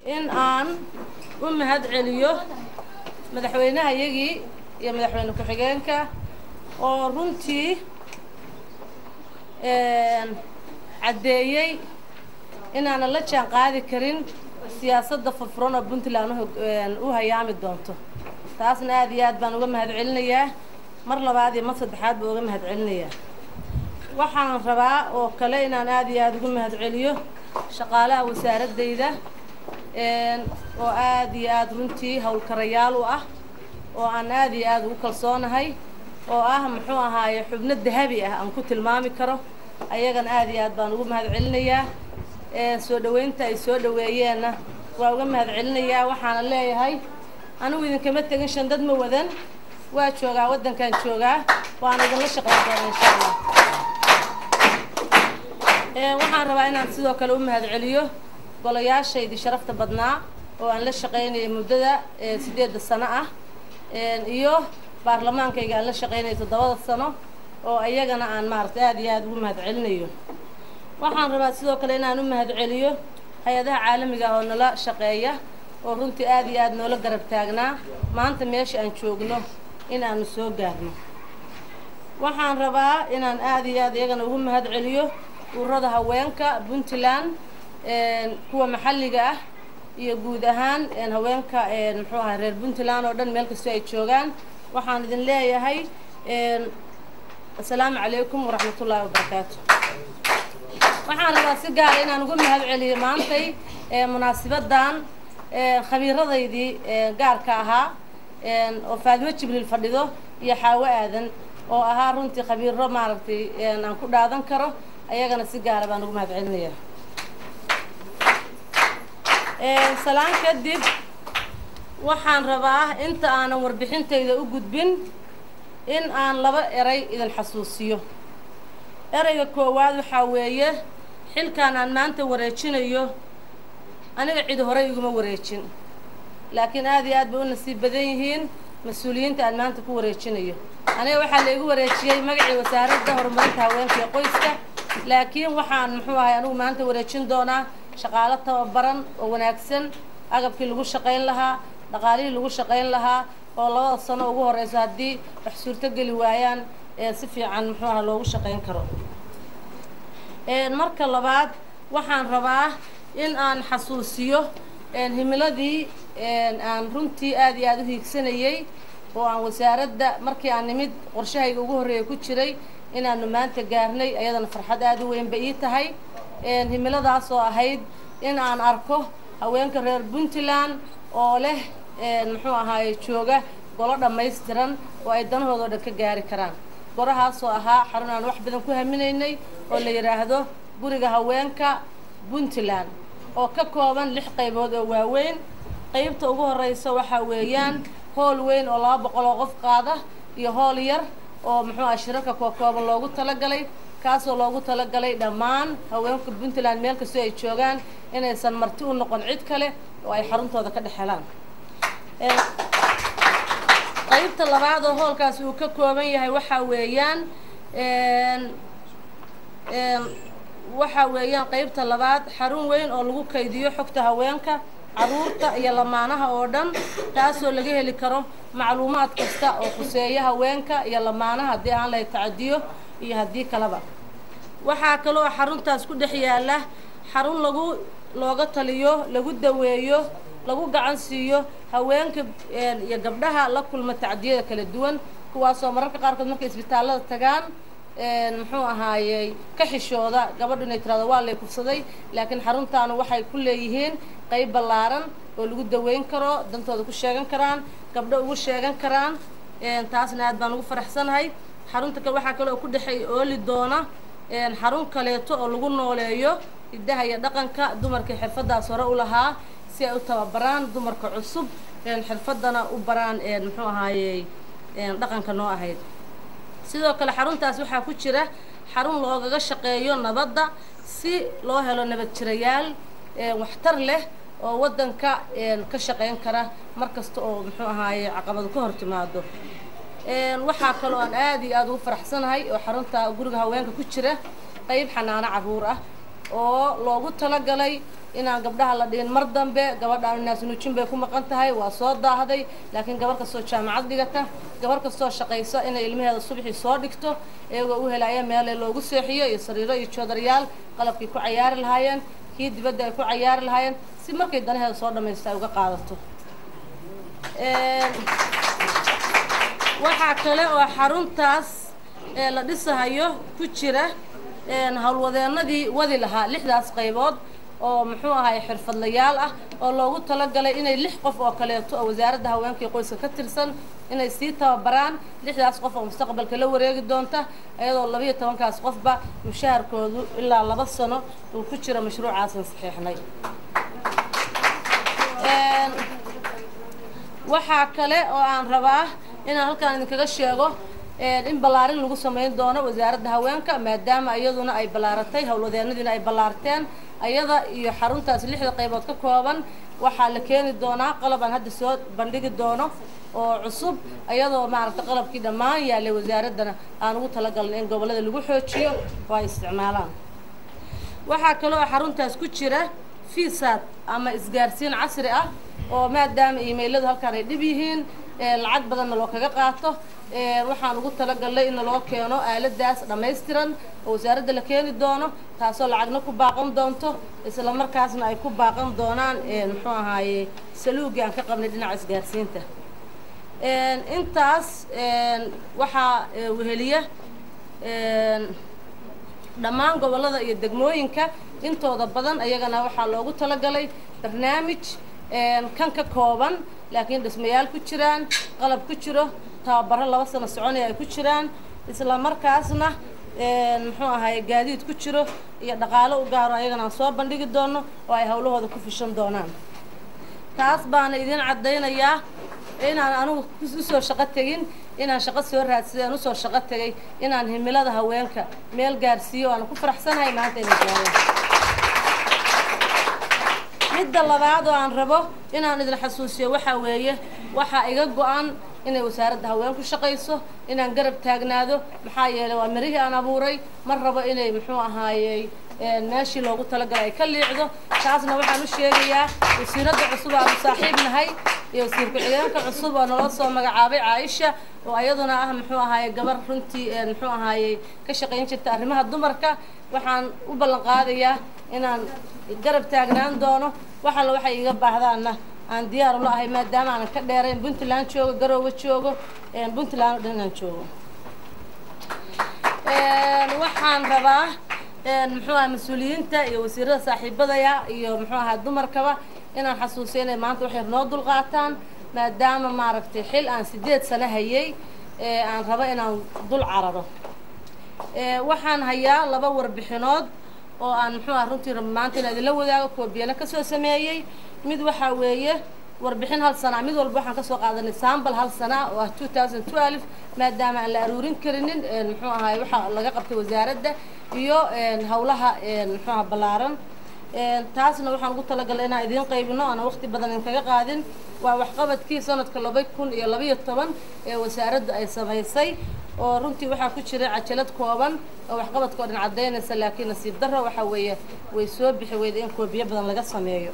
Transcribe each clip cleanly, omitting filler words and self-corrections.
in aan u mahad celiyo madaxweynaha iyagii iyo madaxweyne ku-xigeenka oo runtii caddeeyey inaanan la jaan qaadi karin siyaasadda furfuran oo Puntland u hayaami doonto. taasna aad iyo aad baan uga mahad celinayaa, mar labaad iyo mar saddexaad baan uga mahad celinayaa. waxaan rabaa oo kale inaan aad iyo aad uga mahad celiyo shaqaalaha wasaaradayda oo aad iyo aad runtii hawlkarayaal u ah oo aan aad iyo aad ugu kalsoonahay oo ah muxuu ahaaye xubno dahabi ah aan ku tilmaami karo. ayagana aad iyo aad baan ugu mahad celinayaa. soo dhaweynta ay soo dhaweeyeenna waa uga mahad celinayaa. waxaana leeyahay anigu idinkama tegin shandad ma wadan, waa joogaa waddankan joogaa, waana idinla shaqayn doonaa insha Allah. waxaan rabaa inaan sidoo kale u mahad celiyo golayaashaydii sharafta badnaa oo aan la shaqaynayay muddada 8 sano ah iyo baarlamaankayga aan la shaqaynayay 7 sano oo ayagana aan maartay aad iyo aad ugu mahad celinayo. waxaan rabaa sidoo kale inaan u mahad celiyo hay'adaha caalamiga ah oo nala shaqeeya oo runtii aad iyo aad noola garab taagnaa maanta meesha aan joogno in aanu soo gaarno. waxaan rabaa inaan aad iyo aad iyagana ugu mahad celiyo ururada haweenka Puntland kuwa maxalliga ah iyo guud ahaan haweenka muxuu ahaa reer Puntland oo dhan meel kasta ay joogaan. waxaan idin leeyahay assalaamu calaykum waraxmatullaahi wabarakaatuh. waxaan rabaa si gaar ah inaan ugu mahad celiyo maantay munaasabaddan khabiiradaydii gaarka ahaa oo Faadimo Jibriil fadhido iyo Xaawo Aadan oo ahaa runtii khabiiro maaragtay aan ku dhaadan karo. ayagana si gaar ah baan ugu mahad celinayaa. salaan kadib waxaan rabaa inta aanan warbixintayda u gudbin in aan laba eray idin xasuusiyo. erayga koowaad waxaa weeye xilkan aan maanta wareejinayo aniga cid hore iguma wareejin, laakiin aad iyo aad bay u nasiib badan yihiin mas-uuliyiinta aan maanta ku wareejinayo. aniga waxaa la igu wareejiyey magacii wasaaradda horumarinta haweenka iyo qoyska, laakiin waxaan muxuu ahay anigu maanta wareejin doonaa shaqaale tababaran oo wanaagsan, agabkii lagu shaqayn lahaa, dhaqaalihii lagu shaqayn lahaa oo 2 sano ugu horeysa haddii wax suurto geli waayaan si fiican muxuu ahaa loogu shaqayn karo. marka labaad waxaan rabaa in aan xasuusiyo himiladii aan runtii aad iyo aad u hiigsanayay oo aan wasaaradda markii aan nimid qorshahayga ugu horreeya ku jiray inaanu maanta gaarnay. ayadana farxad aad u weyn bay ii tahay. himiladaas oo ahayd in aan arko haweenka reer Puntland oo leh muxuu ahaaye jooga golo dhammaystiran oo ay danahooda dhan ka gaari karaan. gorahaas oo ahaa xarun aan wax badan ku haminaynay oo la yiraahdo guriga haweenka Puntland oo ka kooban 6 qaybood oo waaweyn. qaybta ugu horeysa waxa weeyaan hool weyn oo 200 oo qof qaada iyo hool yar oo muxuu ah shirarka kooban loogu talagalay, kaasoo loogu talagalay dhammaan haweenka Puntland meel kasta ay joogaan inaysan marti u noqon cid kale oo ay xaruntooda ka dhaxelaan. qaybta labaad oo hoolkaas uu ka kooban yahay waxa weeyaan qaybta labaad xarun weyn oo lagu kaydiyo xogta haweenka, caruurta iyo lamaanaha oo dhan, taasoo laga heli karo macluumaad kasta oo khuseeya haweenka iyo lamaanaha haddii aan la tacadiyo iyo haddii kaleba. waxaa kaloo xaruntaas ku dhex yaala xarun looga taliyo, lagu daweeyo, lagu gacan siiyo haweenka iyo gabdhaha la kulma tacadiyada kala duwan, kuwaasoo mararka qaarkood markay isbitaalada tagaan muxuu ahaayey ka xishooda gabadhu inay tiraado waa lay kufsaday, laakiin xaruntaanu waxay ku leeyihiin qayb ballaaran oo lagu daweyn karo, dantooda ku sheegan karaan, gabdho ugu sheegan karaan. taasna aad baan ugu faraxsanahay. xarunta kale waxaa kale oo ku dhexay ooli doona xarun kaleeto oo lagu nooleeyo hiddaha iyo dhaqanka dumarka xirfadaas hore u lahaa si ay u tababaraan dumarka cusub xirfadana u baraan muxuu ahaayey dhaqanka noo ahayd. sidoo kale xaruntaas waxaa ku jira xarun loogaga shaqeeyo nabadda si loo helo nabad jirayaal waxtar leh oo waddanka ka shaqayn kara markasta oo muxuu ahaayey caqabado ka hor timaado. waxaa kaloo aan aad iyo aad ugu faraxsanahay oo xarunta guriga haweenka ku jira qayb xanaano caruur ah oo loogu talagalay inaan gabdhaha la dhihin mar dambe gabadhaan naas nuujin bay ku maqan tahay waa soo daahday laakiin gabar kastoo jaamacad dhigata gabar kastoo shaqaysa inay ilmaheeda subaxii soo dhigto iyagoo u helaya meele loogu seexiyo iyo sariiro iyo joodaryaal qalabkii ku cayaari lahaayeen kii dibadda ay ku cayaari lahaayeen si markay danaheeda soo dhamaysta ay uga qaadato waxaa kale oo xaruntaas la dhisahayo ku jira howlwadeenadii wadi lahaa 6daas qaybood oo muxuu ahay xirfadlayaal ah oo loogu talagalay inay 6 qof oo kaleeto oo wasaaradda haweenka iyo qoyska ka tirsan inay sii tababaraan 6daas qof oo mustaqbalka la wareegi doonta iyadoo 12kaas qofba mushaharkoodu ilaa 2 sano uu ku jira mashruucaas saxiixnay waxaa kale oo aan rabaa inaan halkaan idinkaga sheego in balaarin lagu samayn doono wasaaradda haweenka maadaama iyaduna ay balaaratay howlwadeenadiina ay balaarteen ayada iyo xaruntaas 6 qaybood ka kooban waxaa la keeni doonaa qalab aan hadda soo bandhigi doono oo cusub iyadoo maaragtay qalabkii dhammaan yaalay wasaaraddana aan ugu talagalnay in gobollada lagu xoojiyo oo ay isticmaalaan waxaa kale oo xaruntaas ku jira fiisaad ama isgaarsiin casri ah oo maadaama emailadu halkaan ay dhib yihiin lacag badanna loo kaga qaato waxaan ugu talagalnay in loo keeno aaladaas dhammaystiran oo wasaaradda la keeni doono taasoo lacagna ku baaqan doonto isla markaasna ay ku baaqan doonaan muxuu ahaaye saluugii aan ka qabnay dhinaca isgaarsiinta intaas waxaa weheliya dhammaan gobollada iyo degmooyinka intooda badan ayagana waxaa loogu talagalay barnaamij kan ka kooban laakiin dhismayaal ku jiraan qalab ku jiro tababaro 2 sano soconaya ay ku jiraan isla markaasna muxuu ahay gaadiid ku jiro iyo dhaqaale u gaaro ayagana aan soo bandhigi doono oo ay hawlahooda ku fishan doonaan taas baana idin cadaynayaa inaan anigu u soo shaqo tegin inaan shaqo soo raadsadeen u soo shaqo tegay inaan himilada haweenka meel gaarsiiyo aan ku faraxsanahay maanta inay gaareen midda labaad oo aan rabo inaan idin xasuusiyo waxa weeye waxa iga go'an inay wasaaradda haweenku shaqayso inaan garab taagnaado maxaa yeelay waa mirihii aan abuuray mar rabo inay muxuu ahaayey meeshii loogu talagalay ay ka liicdo taasna waxaan u sheegayaa wasiiradda cusub aan saaxiib nahay iyo wasiir ku-xigeenka cusub oo naloo soo magacaabay Caaisha oo ayaduna ah muxuu ahaayey gabar runtii muxuu ahaayey ka shaqayn jirta arrimaha dumarka waxaan u ballan qaadayaa inaan garab taagnaan doono waxa la waxay iga baahdaana aan diyaar u lahay maadaama aan ka dheerayn Puntland joogo Garowe joogo Puntland dhanaan joogo waxaan rabaa muxuu ahaa mas'uuliyiinta iyo wasiirada saaxiibadaya iyo muxuu ahaa dumarkaba inaan xasuusiyo inay maanta waxay noo dul qaataan maadaama maaragtay xil aan 8 sano hayay aan rabo inaan dul cararo waxaan hayaa 2 warbixinood oo aan muxuu ahaa runtii maanta inaan idinla wadaago koobiyana ka soo sameeyay mid waxa weeye warbixin 1 sano mid walba waxaan ka soo qaadanay sample 1 sano oo 2012 maadaama aan la aruurin karinin muxuu ahaa waxa laga qabtay wasaaradda iyo hawlaha muxuu ahaa balaaran taasna waxaan ugu talagalay inaan idin qaybino aan waqti badan in kaga qaadin waa waxqabadkii sanadka 2012 ee wasaaradda ay samaysay oo runtii waxaa ku jira cajalad kooban oo waxqabadka dhan cadeynaysa laakiin nasiib darro waxa weeye way soo bixi weyday in koobiyo badan laga sameeyo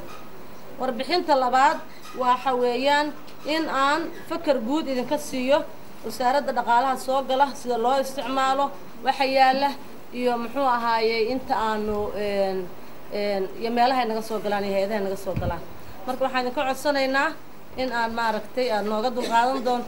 warbixinta labaad waxa weeyaan in aan fakar guud idinka siiyo wasaaradda dhaqaalaha soo gala sida loo isticmaalo waxa yaala iyo muxuu ahaayey inta aanu iyo meelaha naga soo galaan iyo hay'adaha naga soo galaan marka waxaan idinka codsanaynaa in aan maaragtay aan nooga dul qaadan doonto